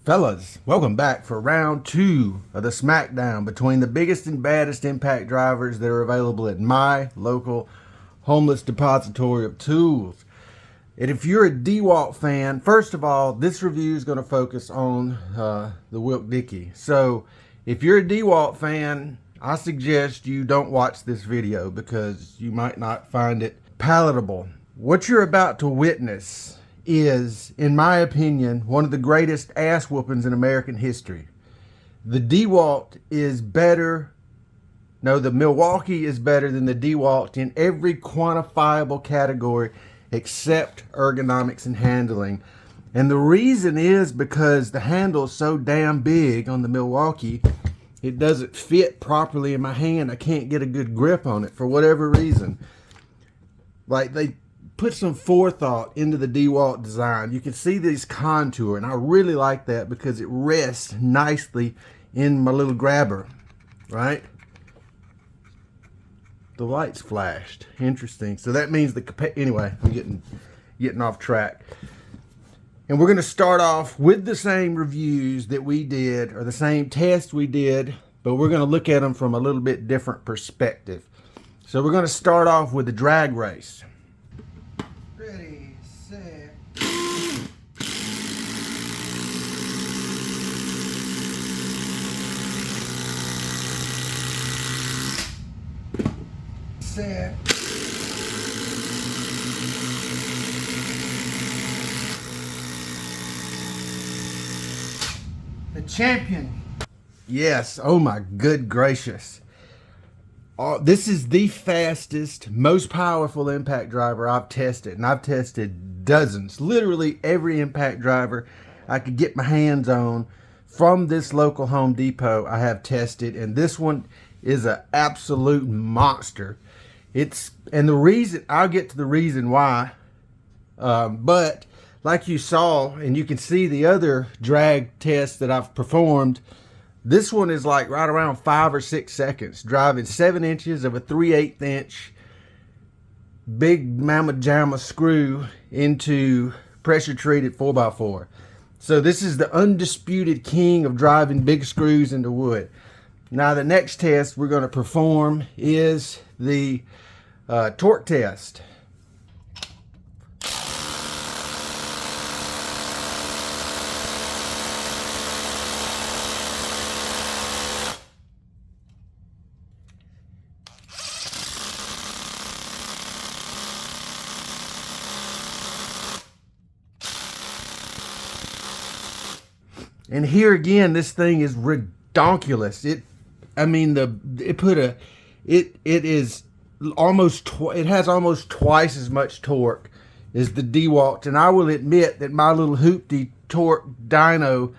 Fellas, welcome back for round 2 of the smackdown between the biggest and baddest impact drivers that are available at my local homeless depository of tools. And if you're a DeWalt fan, first of all, this review is going to focus on the Wilk Dickey. So if you're a DeWalt fan, I suggest you don't watch this video because you might not find it palatable. What you're about to witness is, in my opinion, one of the greatest ass whoopings in American history. The DeWalt is better, no, the Milwaukee is better than the DeWalt in every quantifiable category except ergonomics and handling. And the reason is because the handle is so damn big on the Milwaukee, it doesn't fit properly in my hand. I can't get a good grip on it for whatever reason. Like, they put some forethought into the DeWalt design. You can see this contour, and I really like that because it rests nicely in my little grabber, right? The lights flashed. Interesting. So that means anyway, I'm getting off track. And we're going to start off with the same reviews that we did, or the same test we did, but we're going to look at them from a little bit different perspective. So we're going to start off with the drag race. Ready, set. Set. The champion. Yes, oh my good gracious. This is the fastest, most powerful impact driver I've tested, and I've tested dozens, literally every impact driver I could get my hands on from this local Home Depot I have tested, and this one is an absolute monster. And the reason, I'll get to the reason why, but like you saw, and you can see the other drag tests that I've performed, this one is like right around 5 or 6 seconds, driving 7 inches of a 3/8 inch big mamma jamma screw into pressure treated 4x4. So this is the undisputed king of driving big screws into wood. Now the next test we're going to perform is the torque test. And here again, this thing is redonkulous. It has almost twice as much torque as the DeWalt. And I will admit that my little hoopty torque dyno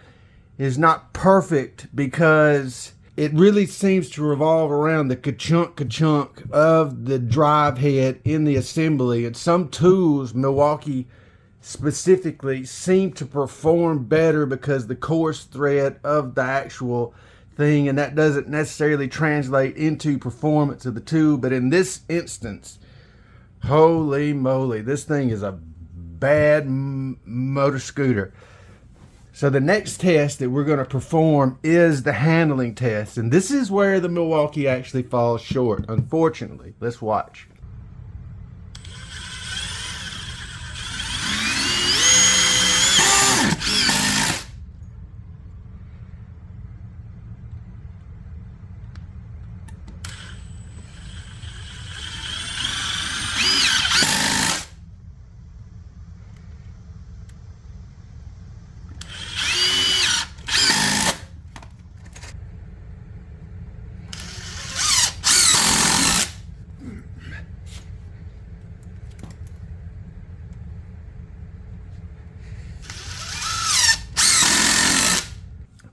is not perfect because it really seems to revolve around the ka-chunk of the drive head in the assembly. And some tools, Milwaukee specifically, seem to perform better because the coarse thread of the actual thing, and that doesn't necessarily translate into performance of the tool. But in this instance, holy moly, this thing is a bad motor scooter. So the next test that we're going to perform is the handling test, and this is where the Milwaukee actually falls short, unfortunately. Let's watch.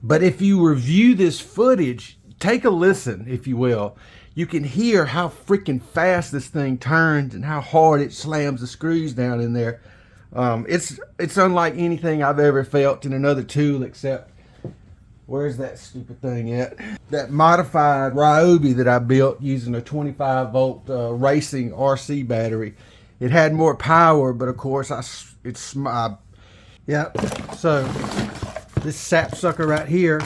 But if you review this footage, take a listen, if you will. You can hear how freaking fast this thing turns and how hard it slams the screws down in there. It's unlike anything I've ever felt in another tool except, where's that stupid thing at? That modified Ryobi that I built using a 25 volt racing RC battery. It had more power, but of course, yeah. So this sapsucker right here,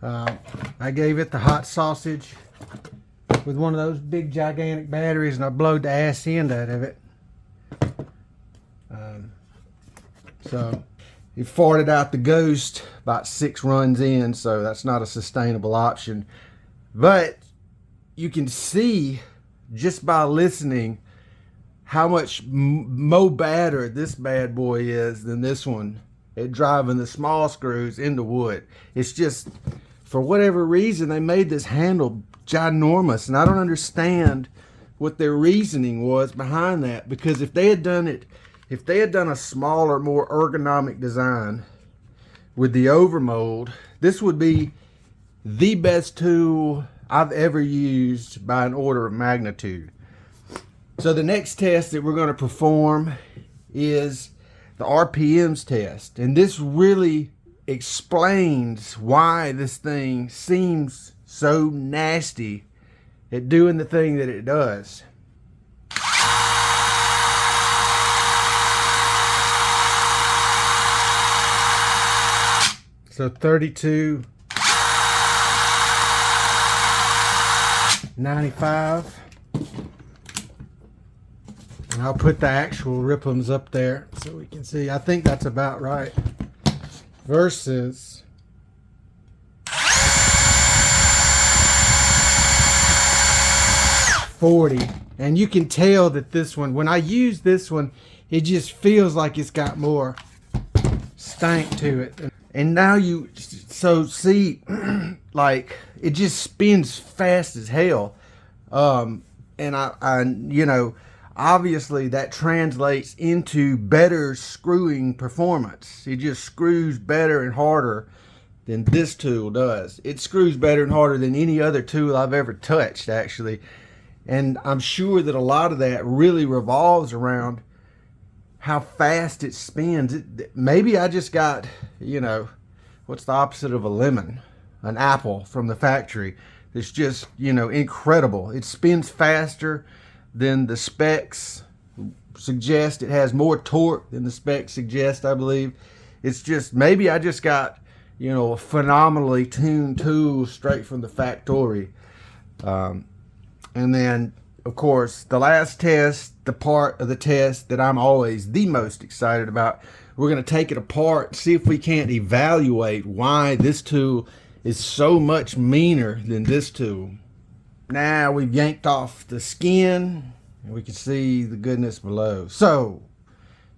I gave it the hot sausage with one of those big gigantic batteries, and I blowed the ass end out of it. So it farted out the ghost about 6 runs in, so that's not a sustainable option. But you can see just by listening how much more badder this bad boy is than this one at driving the small screws into wood. It's just, for whatever reason, they made this handle ginormous, and I don't understand what their reasoning was behind that, because if they had done a smaller, more ergonomic design with the overmold, this would be the best tool I've ever used by an order of magnitude. So the next test that we're going to perform is the RPMs test, and this really explains why this thing seems so nasty at doing the thing that it does. So 32, 95. And I'll put the actual rippums up there so we can see. I think that's about right. Versus 40. And you can tell that this one, when I use this one, it just feels like it's got more stank to it. And now you see, like, it just spins fast as hell. And I you know, obviously that translates into better screwing performance. It just screws better and harder than this tool does. It screws better and harder than any other tool I've ever touched, actually. And I'm sure that a lot of that really revolves around how fast it spins. Maybe I just got, you know, what's the opposite of a lemon? An apple from the factory. It's just, you know, incredible. It spins faster than the specs suggest. It has more torque than the specs suggest, I believe. It's just, maybe I just got, you know, a phenomenally tuned tool straight from the factory. And then, of course, the last test, the part of the test that I'm always the most excited about, we're going to take it apart and see if we can't evaluate why this tool is so much meaner than this tool. Now we've yanked off the skin and we can see the goodness below. So,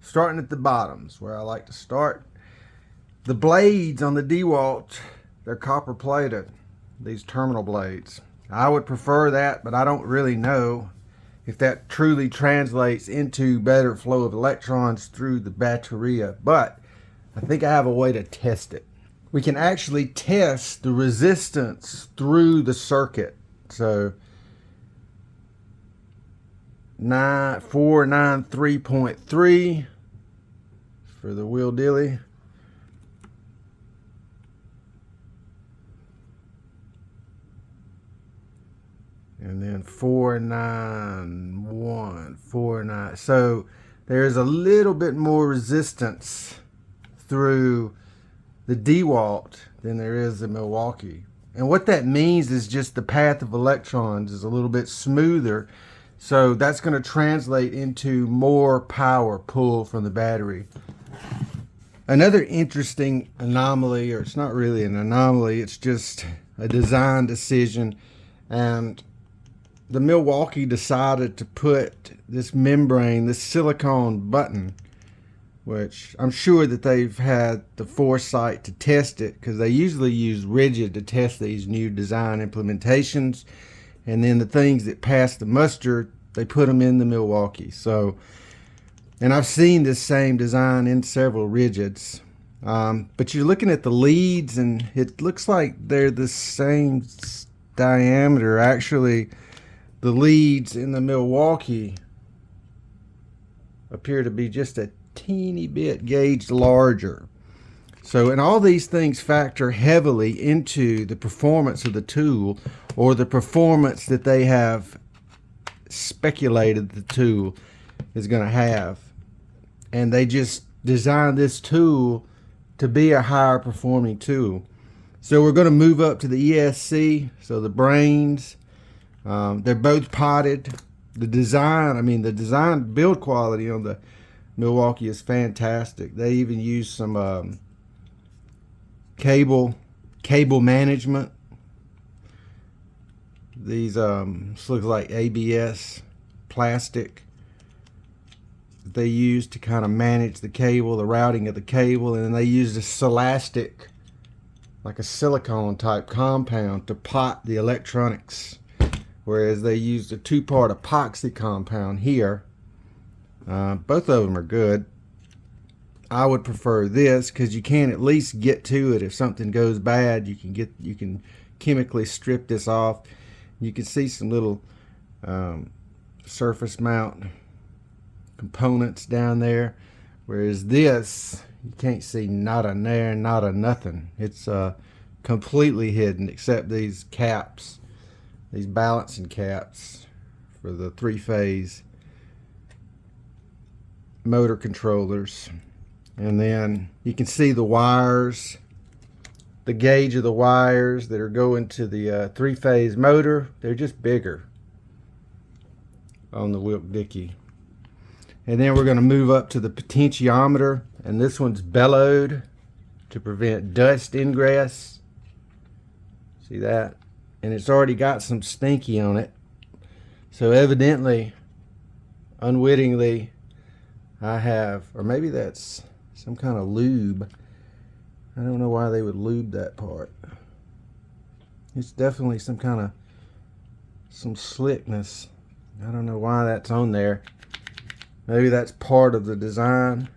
starting at the bottoms, where I like to start, the blades on the DeWalt, they're copper plated, these terminal blades. I would prefer that, but I don't really know if that truly translates into better flow of electrons through the bateria, but I think I have a way to test it. We can actually test the resistance through the circuit. So 493.3 for the wheel dilly. And then 49149. So there's a little bit more resistance through the DeWalt than there is the Milwaukee. And what that means is just the path of electrons is a little bit smoother. So that's going to translate into more power pull from the battery. Another interesting anomaly, or it's not really an anomaly, it's just a design decision. And the Milwaukee decided to put this membrane, this silicone button, which I'm sure that they've had the foresight to test it, because they usually use rigid to test these new design implementations, and then the things that pass the muster, they put them in the Milwaukee. So, and I've seen this same design in several rigids, but you're looking at the leads and it looks like they're the same diameter. Actually, the leads in the Milwaukee appear to be just a teeny bit gauged larger. So, and all these things factor heavily into the performance of the tool, or the performance that they have speculated the tool is going to have. And they just designed this tool to be a higher performing tool. So we're going to move up to the ESC. So the brains, they're both potted. The design build quality on the Milwaukee is fantastic. They even use some cable management. These this looks like ABS plastic that they use to kind of manage the cable, the routing of the cable, and then they use this Celastic, like a silicone type compound, to pot the electronics, whereas they use a two-part epoxy compound here. Both of them are good. I would prefer this because you can at least get to it. If something goes bad, you can chemically strip this off. You can see some little surface mount components down there, whereas this, you can't see not a there, not a nothing. It's completely hidden except these caps, these balancing caps for the three-phase motor controllers. And then you can see the wires, the gauge of the wires that are going to the three-phase motor. They're just bigger on the Wilk Dickey. And then we're going to move up to the potentiometer, and this one's bellowed to prevent dust ingress. See that? And it's already got some stinky on it. So evidently, unwittingly, I have, or maybe that's some kind of lube. I don't know why they would lube that part. It's definitely some slickness. I don't know why that's on there. Maybe that's part of the design.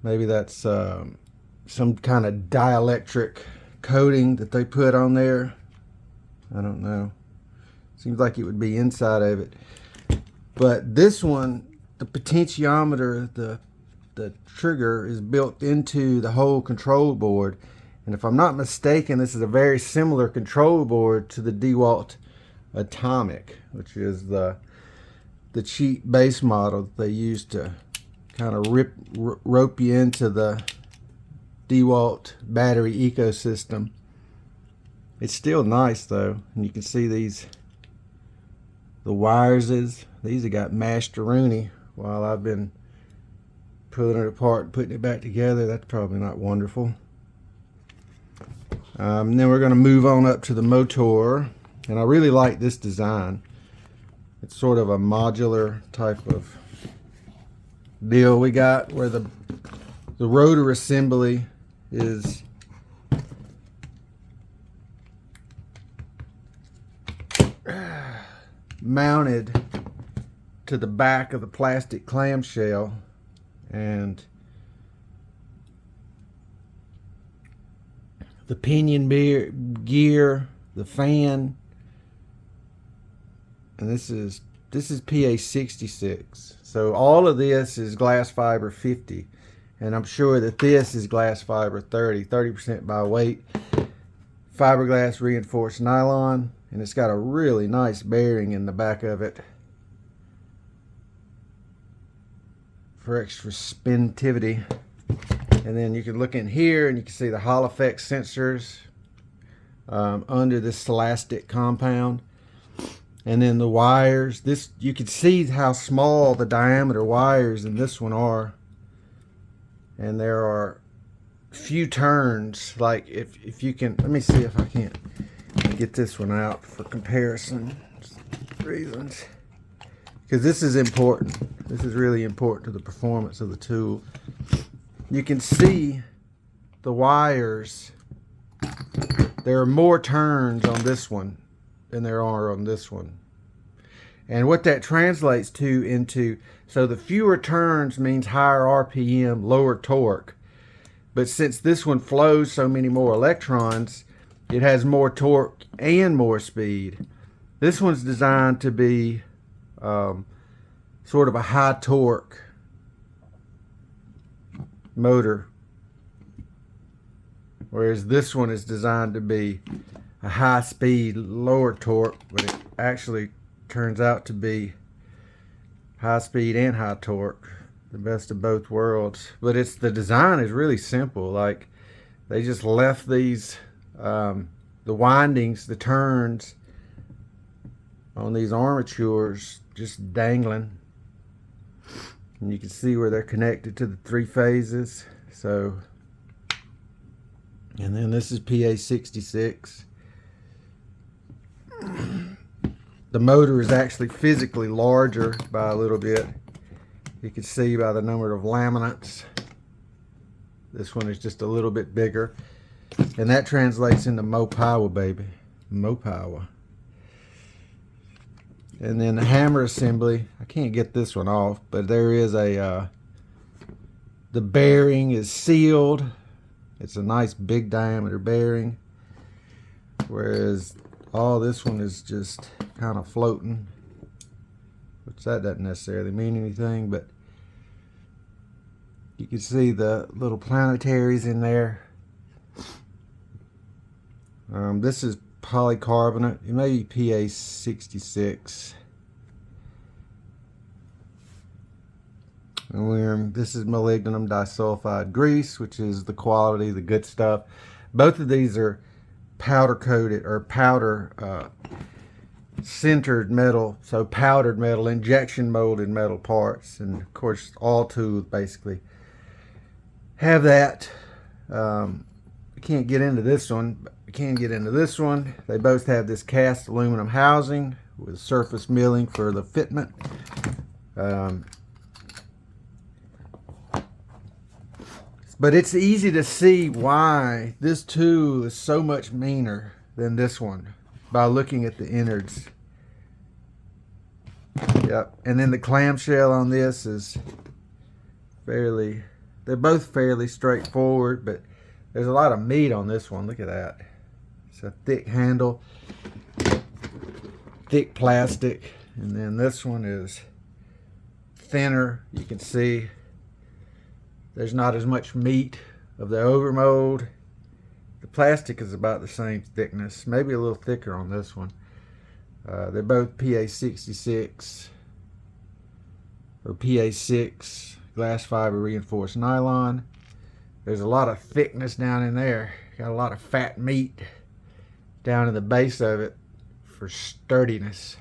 Maybe that's some kind of dielectric coating that they put on there. I don't know. Seems like it would be inside of it. But this one, the potentiometer, the trigger is built into the whole control board. And if I'm not mistaken, this is a very similar control board to the DeWalt Atomic, which is the cheap base model that they use to kind of rope you into the DeWalt battery ecosystem. It's still nice though, and you can see the wires these have got mashed-a-rooney while I've been pulling it apart and putting it back together. That's probably not wonderful. And then we're going to move on up to the motor, and I really like this design. It's sort of a modular type of deal we got, where the rotor assembly is mounted to the back of the plastic clamshell, and the pinion gear, the fan, and this is PA 66. So all of this is glass fiber 50, and I'm sure that this is glass fiber 30% by weight, fiberglass reinforced nylon, and it's got a really nice bearing in the back of it for extra spintivity. And then you can look in here and you can see the Hall effect sensors under this Celastic compound. And then the wires, this, you can see how small the diameter wires in this one are. And there are few turns, like if you can, let me see if I can't get this one out for comparison reasons, because this is important. This is really important to the performance of the tool. You can see the wires. There are more turns on this one than there are on this one. And what that translates to into, so the fewer turns means higher RPM, lower torque. But since this one flows so many more electrons, it has more torque and more speed. This one's designed to be sort of a high torque motor, whereas this one is designed to be a high speed, lower torque, but it actually turns out to be high speed and high torque. the best of both worlds. But it's, the design is really simple. Like, they just left these the windings, the turns on these armatures just dangling, and you can see where they're connected to the 3 phases. So, and then this is PA66. The motor is actually physically larger by a little bit. You can see by the number of laminates. This one is just a little bit bigger. And that translates into more power, baby. More power. And then the hammer assembly. I can't get this one off, but there is a... the bearing is sealed. It's a nice big diameter bearing. Whereas all this one is just kind of floating. Which that doesn't necessarily mean anything, but you can see the little planetaries in there. This is polycarbonate. It may be PA66. And this is molybdenum disulfide grease, which is the quality, the good stuff. Both of these are powder coated, or powder sintered metal, so powdered metal, injection molded metal parts. And of course all tools basically have that. I can't get into this one, but I can get into this one. They both have this cast aluminum housing with surface milling for the fitment. But it's easy to see why this tool is so much meaner than this one by looking at the innards. Yep, and then the clamshell on this is fairly, they're both fairly straightforward, but there's a lot of meat on this one. Look at that. It's a thick handle, thick plastic, and then this one is thinner. You can see there's not as much meat of the overmold. The plastic is about the same thickness, maybe a little thicker on this one. They're both PA66 or PA6 glass fiber reinforced nylon. There's a lot of thickness down in there. Got a lot of fat meat down in the base of it for sturdiness.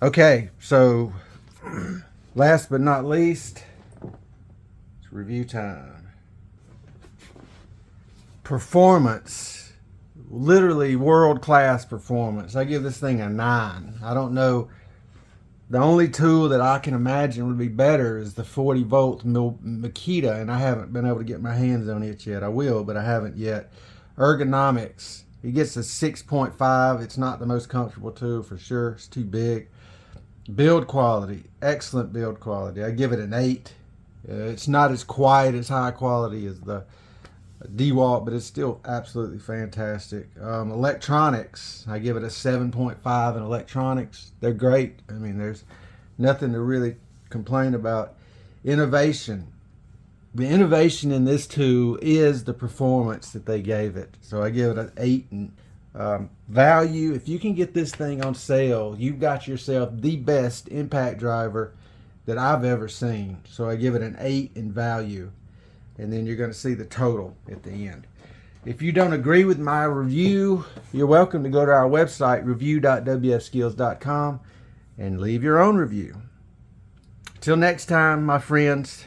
Okay, so last but not least, it's review time. Performance, literally world-class performance. I give this thing a 9. I don't know, the only tool that I can imagine would be better is the 40 volt Makita, and I haven't been able to get my hands on it yet. I will, but I haven't yet. Ergonomics, it gets a 6.5. It's not the most comfortable tool for sure. It's too big. Build quality, excellent build quality. I give it an 8. It's not as quiet, as high quality as the DeWalt, but it's still absolutely fantastic. Electronics, I give it a 7.5 in electronics. They're great. I mean, there's nothing to really complain about. Innovation. The innovation in this tool is the performance that they gave it. So I give it an 8. And value, if you can get this thing on sale, you've got yourself the best impact driver that I've ever seen. So I give it an 8 in value, and then you're going to see the total at the end. If you don't agree with my review, you're welcome to go to our website, review.wfskills.com, and leave your own review. Till next time, my friends.